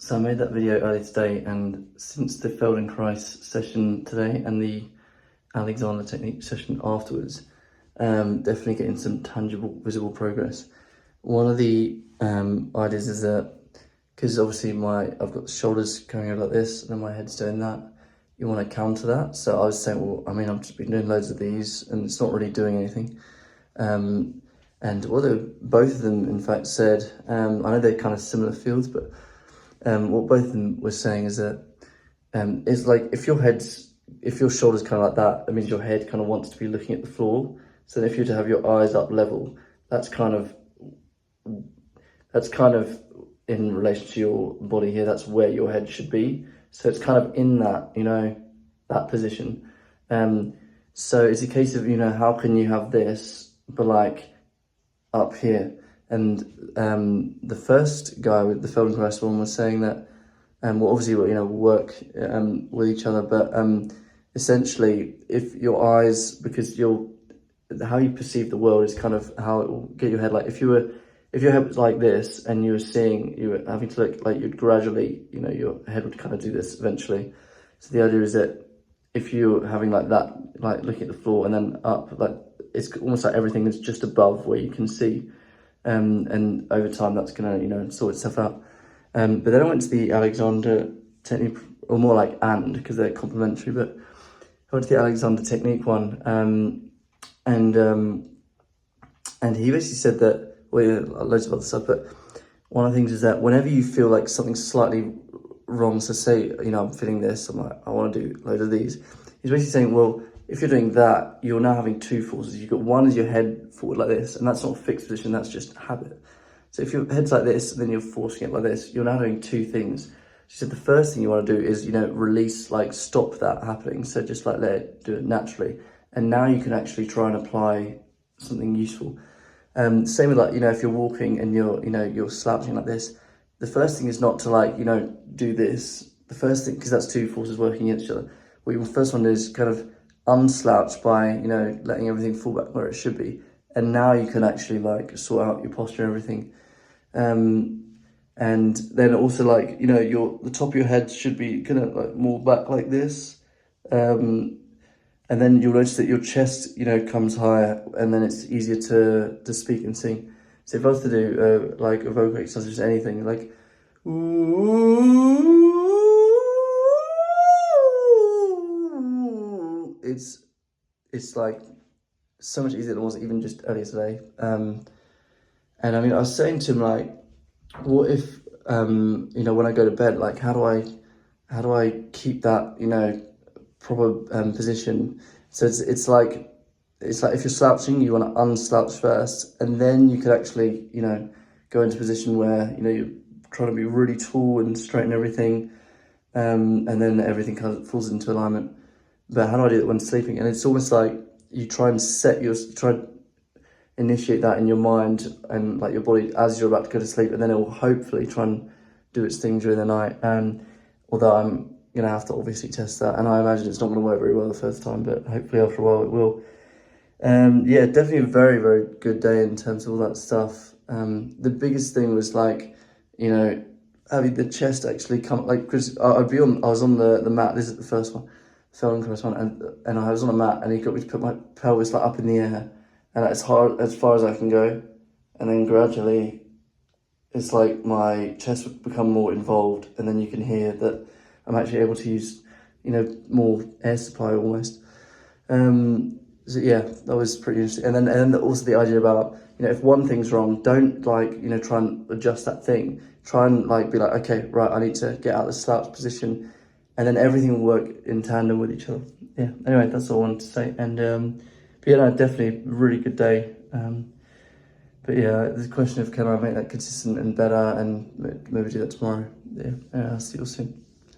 So I made that video earlier today, and since the Feldenkrais session today and the Alexander Technique session afterwards, definitely getting some tangible, visible progress. One of the ideas is that, because obviously I've got the shoulders going over like this, and then my head's doing that, you want to counter that. So I was saying, well, I mean, I've just been doing loads of these, and it's not really doing anything. And although both of them, in fact, said, I know they're kind of similar fields, but what both of them were saying is that it's like if your shoulders kind of like that means your head kind of wants to be looking at the floor. So if you're to have your eyes up level, that's kind of in relation to your body here. That's where your head should be. So it's kind of in that, that position. So it's a case of, how can you have this, but like up here? And the first guy with the Feldenkrais one was saying that, well, obviously, we'll work with each other, but essentially, if your eyes, because how you perceive the world is kind of how it will get your head. Like if your head was like this, and you were having to look like you'd gradually, your head would kind of do this eventually. So the idea is that if you're having like that, like looking at the floor and then up, like it's almost like everything is just above where you can see. And over time that's gonna, sort itself out. But then I went to the Alexander Technique, or more like because they're complementary, but I went to the Alexander Technique one, and he basically said that, well, yeah, loads of other stuff, but one of the things is that whenever you feel like something's slightly wrong, so say, I'm feeling this, I'm like, I want to do loads of these. He's basically saying, well, if you're doing that, you're now having two forces. You've got one is your head forward like this, and that's not a fixed position, that's just habit. So if your head's like this, and then you're forcing it like this, you're now doing two things. She said the first thing you want to do is, release, like stop that happening. So just like let it do it naturally. And now you can actually try and apply something useful. Same with like, if you're walking and you're slouching like this, the first thing is not to do this. The first thing, because that's two forces working against each other. What you first want to do is kind of unslouch by, letting everything fall back where it should be. And now you can actually sort out your posture and everything. And then also the top of your head should be kind of more back like this. And then you'll notice that your chest, comes higher, and then it's easier to speak and sing. So if I was to do a vocal exercise, just anything like, ooh, it's like so much easier than it was even just earlier today. And I mean, I was saying to him, what if, when I go to bed, how do I keep that, proper position? So it's like if you're slouching, you want to unslouch first, and then you could actually, go into a position where, you're trying to be really tall and straighten everything, and then everything kind of falls into alignment. But how do I do it when sleeping? And it's almost like you try and initiate that in your mind and your body as you're about to go to sleep, and then it will hopefully try and do its thing during the night. Although I'm gonna have to obviously test that, and I imagine it's not gonna work very well the first time, but hopefully after a while it will. Yeah, definitely a very, very good day in terms of all that stuff. The biggest thing was having the chest actually come, because I was on the mat. This is the first one, Feldenkrais one, and I was on a mat, and he got me to put my pelvis up in the air, and as far as I can go, and then gradually it's like my chest would become more involved, and then you can hear that I'm actually able to use more air supply almost. So yeah, that was pretty interesting. And then also the idea about, if one thing's wrong, don't try and adjust that thing. Try and be like, okay, right, I need to get out of the slouch position, and then everything will work in tandem with each other. Yeah, anyway, that's all I wanted to say. And but yeah, no, definitely a really good day. But yeah, the question of can I make that consistent and better, and maybe do that tomorrow. Yeah, I'll see you all soon.